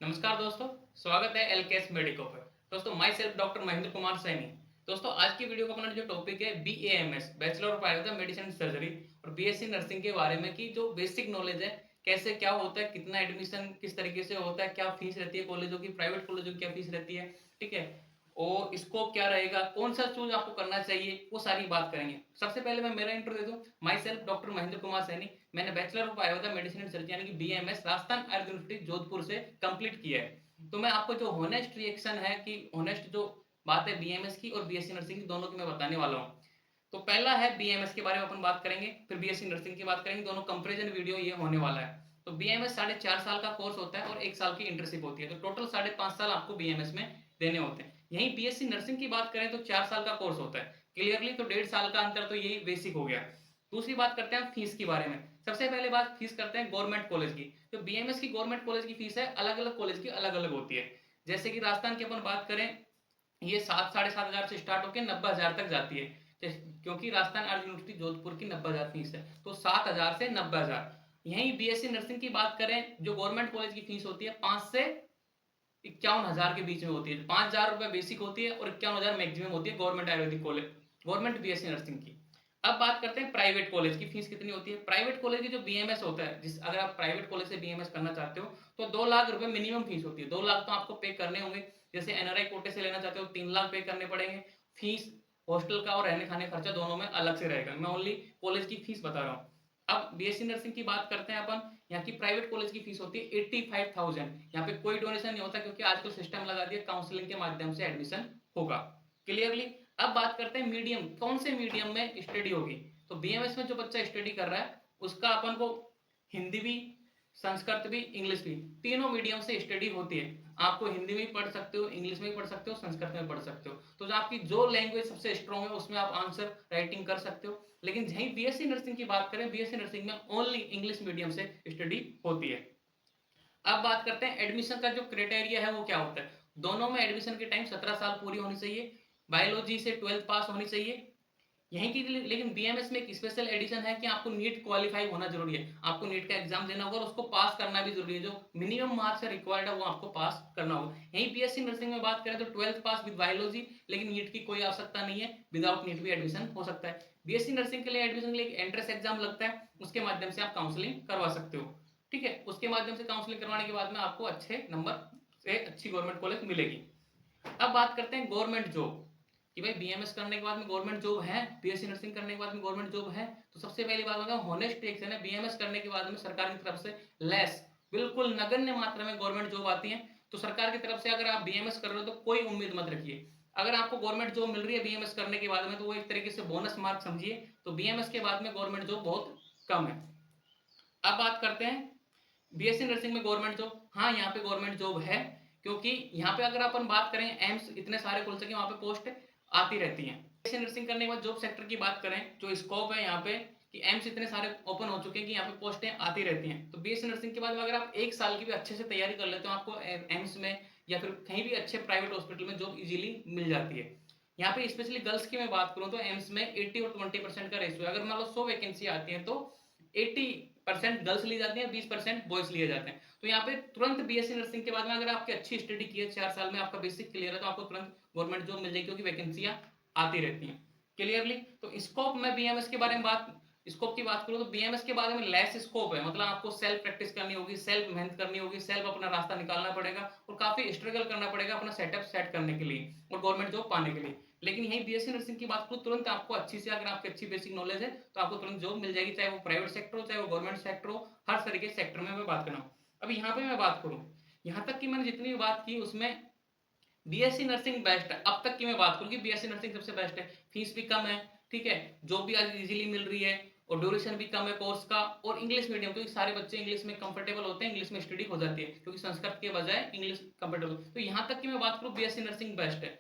नमस्कार दोस्तों, स्वागत है एलकेएस मेडिको पर। दोस्तों my self doctor Mahendra Kumar Saini. दोस्तों आज की वीडियो का अपना जो टॉपिक है BAMS bachelor of Ayurveda medicine surgery और बीएससी नर्सिंग के बारे में कि जो बेसिक नॉलेज है कैसे क्या होता है, कितना एडमिशन किस तरीके से होता है, क्या फीस रहती है कॉलेजों की, प्राइवेट कॉलेजों की क्या फीस रहती है, ठीक है, और स्कोप क्या रहेगा, कौन सा चूज आपको करना चाहिए, वो सारी बात करेंगे। सबसे पहले मैं मेरा इंट्रो दे दूं। Myself doctor Mahendra Kumar Saini. मैंने bachelor of Ayurveda medicine and surgery यानी कि बीएमएस राजस्थान आयुर्वेद यूनिवर्सिटी जोधपुर से कंप्लीट किया है। तो मैं आपको जो होनेस्ट रिएक्शन है कि होनेस्ट जो बात है बीएमएस की और बीएससी नर्सिंग की दोनों की मैं बताने वाला हूँ। तो पहला है बीएमएस के बारे में अपन बात करेंगे, फिर बीएससी नर्सिंग की बात करेंगे, दोनों कंपेरिजन वीडियो ये होने वाला है। तो बीएमएस 4.5 साल का कोर्स होता है और 1 साल की इंटर्नशिप होती है, तो टोटल 5.5 साल आपको बीएमएस में देने होते हैं। यहीं बीएससी नर्सिंग की बात करें तो 4 साल का कोर्स होता है क्लियरली, तो 1.5 साल का अंतर तो यही बेसिक हो गया। दूसरी बात करते हैं फीस के बारे में। सबसे पहले बात फीस करते हैं गवर्नमेंट कॉलेज की। जो बीएमएस की गवर्नमेंट कॉलेज की फीस है अलग अलग कॉलेज की अलग अलग होती है। जैसे कि राजस्थान की अपन बात करें, ये 7 साढ़े 7 हजार से स्टार्ट होकर 90,000 तक जाती है। क्योंकि राजस्थान आर्ट यूनिवर्सिटी जोधपुर की 90,000 फीस है, तो 7,000 से 90,000। यहीं बीएससी नर्सिंग की बात करें, जो गवर्नमेंट कॉलेज की फीस होती है 5 से 51,000 के बीच में होती है। 5,000 रुपए बेसिक होती है और 51,000 मैक्सिमम होती है government Ayurvedic college, government BSc nursing की। अब बात करते हैं प्राइवेट कॉलेज की फीस कितनी होती है। प्राइवेट कॉलेज की जो बीएमएस होता है, जिस अगर आप प्राइवेट कॉलेज से बीएमएस करना चाहते हो तो 2 लाख रुपए मिनिमम फीस होती है। 2 लाख तो आपको पे करने होंगे। जैसे एनआरआई कोटे से लेना चाहते हो 3 लाख पे करने पड़ेंगे। फीस हॉस्टल का और रहने खाने खर्चा दोनों में अलग से रहेगा। मैं ओनली कॉलेज की फीस बता रहा हूँ। अब बीएससी नर्सिंग की बात करते हैं अपन। यहाँ की प्राइवेट कॉलेज की फीस होती है 85,000। यहाँ पे कोई डोनेशन नहीं होता क्योंकि आजकल सिस्टम लगा दिया काउंसलिंग के माध्यम से एडमिशन होगा क्लियरली। अब बात करते हैं मीडियम, कौन से मीडियम में स्टडी होगी। तो बीएमएस में जो बच्चा स्टडी कर रहा है उसका अपन को हिंदी भी, संस्कृत भी, इंग्लिश भी, तीनों मीडियम से स्टडी होती है। आपको हिंदी में पढ़ सकते हो, इंग्लिश में पढ़ सकते हो, संस्कृत में पढ़ सकते हो। तो जो आपकी जो लैंग्वेज सबसे स्ट्रॉन्ग है उसमें आप आंसर राइटिंग कर सकते हो। लेकिन यही बीएससी नर्सिंग की बात करें, बीएससी नर्सिंग में ओनली इंग्लिश मीडियम से स्टडी होती है। अब बात करते हैं एडमिशन का जो क्राइटेरिया है वो क्या होता है। दोनों में एडमिशन के टाइम 17 साल पूरी होनी चाहिए, बायोलॉजी से 12th पास होनी चाहिए। यहीं की लेकिन बीएमएस में एक स्पेशल एडिशन है कि आपको नीट क्वालिफाई होना जरूरी है। आपको नीट का एग्जाम देना होगा और उसको पास करना भी जरूरी है। जो मिनिमम मार्क्स रिक्वायर्ड है वो आपको पास करना होगा। यहीं बीएससी नर्सिंग में बात करें तो 12th पास विद बायोलॉजी, लेकिन नीट की कोई आवश्यकता नहीं है, विदाउट नीट भी एडमिशन हो सकता है। बीएससी नर्सिंग के लिए एडमिशन के लिए एक एंट्रेंस एग्जाम लगता है, उसके माध्यम से आप काउंसलिंग करवा सकते हो, ठीक है। उसके माध्यम से काउंसलिंग करवाने के बाद में आपको अच्छे नंबर से अच्छी गवर्नमेंट कॉलेज मिलेगी। अब बात करते हैं गवर्नमेंट जॉब कि भाई बीएमएस करने के बाद में गवर्नमेंट जॉब है, बीएससी नर्सिंग करने के बाद में गवर्नमेंट जॉब है। तो सबसे पहली बात होगा होनेस्ट रिएक्शन है, बीएमएस करने के बाद में सरकार की तरफ से लेस, बिल्कुल नगण्य मात्रा में गवर्नमेंट जॉब आती है। तो सरकार की तरफ से अगर आप बीएमएस कर रहे हो तो कोई उम्मीद मत रखिए। अगर आपको गवर्नमेंट जॉब मिल रही है बीएमएस करने के बाद में तो वो एक तरीके से बोनस मार्क समझिए। तो बीएमएस के बाद में गवर्नमेंट जॉब बहुत कम है। अब बात करते हैं बीएससी नर्सिंग में गवर्नमेंट जॉब। हाँ, यहाँ पे गवर्नमेंट जॉब है, क्योंकि यहाँ पे अगर अपन बात करें एम्स इतने सारे खुल सके वहां पे पोस्ट आती रहती हैं। बीएससी नर्सिंग करने के बाद जॉब सेक्टर की बात करें, जो स्कोप है यहाँ पे कि एम्स इतने सारे ओपन हो चुके हैं कि यहाँ पे पोस्टें आती रहती हैं। तो बीएससी नर्सिंग के बाद अगर आप 1 साल की भी अच्छे से तैयारी कर लेते हो आपको एम्स में या फिर कहीं भी अच्छे प्राइवेट हॉस्पिटल में जॉब इजीली मिल जाती है। यहाँ पे स्पेशली गर्ल्स की मैं बात करूँ तो एम्स में 80 और 20% का रेशियो है। अगर मान लो 100 वैकेंसी आती है तो 80% गर्ल्स ली जाती है, 20% बॉयज लिए जाते हैं। तो यहाँ पे तुरंत बीएससी नर्सिंग के बाद में अगर आपकी अच्छी स्टडी की है, 4 साल में आपका बेसिक क्लियर है, तो आपको तुरंत गवर्नमेंट जॉब मिल जाएगी क्योंकि वैकेंसियां आती रहती हैं क्लियरली। तो स्कोप में बीएमएस के बारे में बात, स्कोप की बात करूँ तो बीएमएस के बारे में लेस स्कोप है। मतलब आपको सेल्फ प्रैक्टिस करनी होगी, सेल्फ मेहनत करनी होगी, सेल्फ अपना रास्ता निकालना पड़ेगा और काफी स्ट्रगल करना पड़ेगा अपना सेटअप सेट करने के लिए और गवर्नमेंट जॉब पाने के लिए। लेकिन यही बीएससी नर्सिंग की बात करूँ तुरंत आपको अच्छी से, अगर आपकी अच्छी बेसिक नॉलेज है तो आपको तुरंत जॉब मिल जाएगी, चाहे वो प्राइवेट सेक्टर हो चाहे वो गवर्नमेंट सेक्टर हो, हर तरीके सेक्टर में मैं बात कर रहा हूँ। अब यहाँ पे मैं बात करूँ, यहाँ तक की मैंने जितनी भी बात की उसमें बीएससी नर्सिंग बेस्ट है। अब तक की मैं बात करूँ कि बीएससी नर्सिंग सबसे बेस्ट है। फीस भी कम है, ठीक है, जॉब भी आज इजीली मिल रही है और ड्यूरेशन भी कम है कोर्स का, और इंग्लिश मीडियम, क्योंकि सारे बच्चे इंग्लिश में कंफर्टेबल होते हैं, इंग्लिश में स्टडी हो जाती है क्योंकि संस्कृत के बजाय इंग्लिश कंफर्टेबल। तो यहाँ तक की मैं बात करूँ बीएससी नर्सिंग बेस्ट है।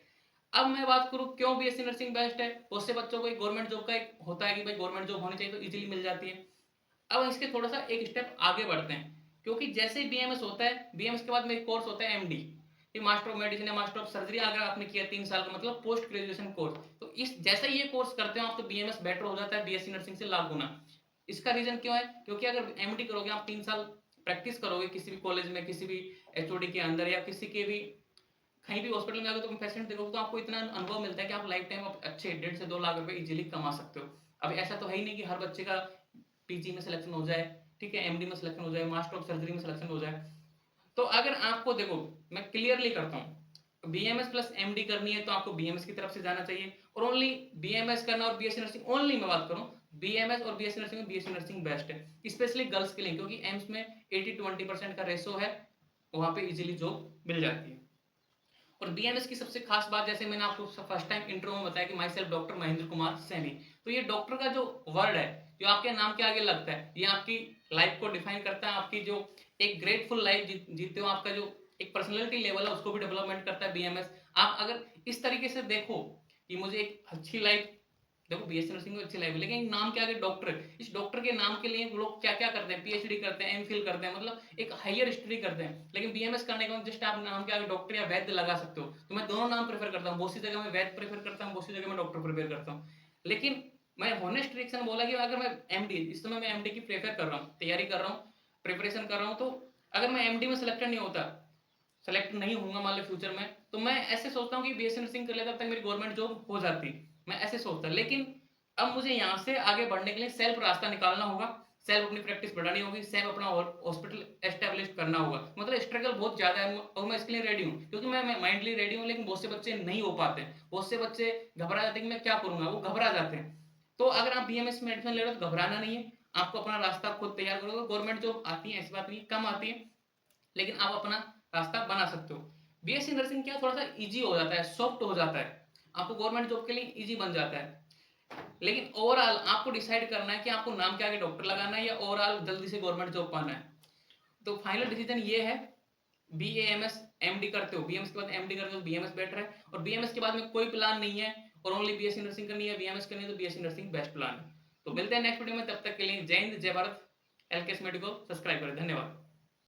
अब मैं बात करूं क्यों बीएससी नर्सिंग बेस्ट है। बहुत से बच्चों को एक गवर्नमेंट जॉब का एक होता है कि भाई गवर्नमेंट जॉब होनी चाहिए तो इजीली मिल जाती है। अब इसके थोड़ा सा एक स्टेप आगे बढ़ते हैं, क्योंकि जैसे ही बीएमएस होता है, बीएमएस के बाद में एक कोर्स होता है एमडी, ये मास्टर ऑफ मेडिसिन या मास्टर ऑफ सर्जरी अगर आपने किया 3 साल का, मतलब पोस्ट ग्रेजुएशन कोर्स। तो इस जैसे ही ये कोर्स करते हो आप तो बीएमएस बेटर हो जाता है बीएससी नर्सिंग से लाख गुना। इसका रीजन क्यों है, क्योंकि अगर एमडी करोगे आप 3 साल प्रैक्टिस करोगे किसी भी कॉलेज में, किसी भी एचओडी के अंदर या किसी के भी कहीं भी हॉस्पिटल में अगर तुम पेशेंट देखोगे तो आपको इतना अनुभव मिलता है कि आप लाइफ टाइम अच्छे 1.5 से 2 लाख रुपए इजीली कमा सकते हो। अब ऐसा तो है ही नहीं कि हर बच्चे का पीजी में सिलेक्शन हो जाए, ठीक है, एमडी में सिलेक्शन हो जाए, मास्टर ऑफ सर्जरी में सिलेक्शन हो जाए। तो अगर आपको देखो, मैं क्लियरली करता हूँ, बीएमएस प्लस एमडी करनी है तो आपको बीएमएस की तरफ से जाना चाहिए, और ओनली बीएमएस करना और बीएससी नर्सिंग, ओनली मैं बात करूँ बीएमएस और बीएससी नर्सिंग में बीएससी नर्सिंग बेस्ट है, स्पेशली गर्ल्स के लिए, क्योंकि एम्स में 80-20% का रेशो है, वहां पे इजीली जॉब मिल जाती है। और बीएमएस की सबसे खास बात, जैसे मैंने आपको फर्स्ट टाइम इंट्रो में बताया कि my self doctor Mahendra Kumar Saini, तो ये डॉक्टर का जो वर्ड है, जो आपके नाम के आगे लगता है, ये आपकी लाइफ को डिफाइन करता है, आपकी जो एक ग्रेटफुल लाइफ जीते हो, आपका जो एक पर्सनैलिटी लेवल है उसको भी डेवलपमेंट करता है बीएमएस। आप अगर इस तरीके से देखो कि मुझे एक अच्छी लाइफ, देखो बीएससी नर्सिंग में अच्छी लाइफ है, लेकिन नाम के आगे डॉक्टर है, इस डॉक्टर के नाम के लिए लोग क्या क्या करते हैं, पीएचडी करते हैं, एमफिल करते हैं, मतलब एक हायर स्टडी करते हैं। लेकिन बीएमएस करने के बाद जस्ट आप नाम के आगे डॉक्टर या वैद्य लगा सकते हो, तो मैं दोनों नाम प्रेफर करता हूँ, बहुत सी जगह मैं वैद्य प्रेफर करता हूँ, बहुत सी जगह मैं डॉक्टर प्रेफर करता हूँ। लेकिन मैं हॉनेस्ट रिएक्शन बोला कि अगर मैं एमडी, इस समय मैं एमडी की प्रेफर कर रहा हूँ, तैयारी कर रहा हूँ, प्रिपरेशन कर रहा हूँ, तो अगर मैं एमडी में सिलेक्टेड नहीं होता, सेलेक्ट नहीं होऊंगा मान लो फ्यूचर में, तो मैं ऐसे सोचता हूँ कि बीएससी नर्सिंग कर लेता, तब तक मेरी गवर्नमेंट जॉब हो जाती, मैं ऐसे सोचता। लेकिन अब मुझे यहाँ से आगे बढ़ने के लिए सेल्फ रास्ता निकालना होगा, सेल्फ अपनी प्रैक्टिस बढ़ानी होगी, सेल्फ अपना हॉस्पिटल एस्टेब्लिश करना होगा। मतलब स्ट्रगल बहुत ज्यादा है और मैं इसके लिए रेडी हूँ, क्योंकि मैं माइंडली रेडी हूँ, लेकिन बहुत से बच्चे नहीं हो पाते, बहुत से बच्चे घबरा जाते हैं कि मैं क्या करूंगा, वो घबरा जाते हैं। तो अगर आप बीएमएस में एडमिशन ले रहे हो तो घबराना नहीं है, आपको अपना रास्ता खुद तैयार करोगे। गवर्नमेंट जॉब आती है, ऐसी बात नहीं, कम आती है, लेकिन आप अपना रास्ता बना सकते हो। बीएससी नर्सिंग क्या थोड़ा सा इजी हो जाता है, सॉफ्ट हो जाता है, आपको गवर्नमेंट जॉब के लिए इजी बन जाता है। लेकिन ओवरऑल आपको डिसाइड करना है कि आपको नाम के आगे डॉक्टर लगाना है या ओवरऑल जल्दी से गवर्नमेंट जॉब पाना है। तो फाइनल डिसीजन ये है, बीएएमएस एमडी करते हो, बीएमएस के बाद एमडी करते हो, बीएमएस बेटर है, और बीएमएस के बाद में कोई प्लान नहीं है और ओनली बीएससी नर्सिंग करनी है, बीएमएस करनी है, तो बीएससी नर्सिंग बेस्ट प्लान है। तो मिलते हैं नेक्स्ट वीडियो में, तब तक के लिए जय हिंद, जय भारत। एलकेएस मेडिको सब्सक्राइब करें, धन्यवाद।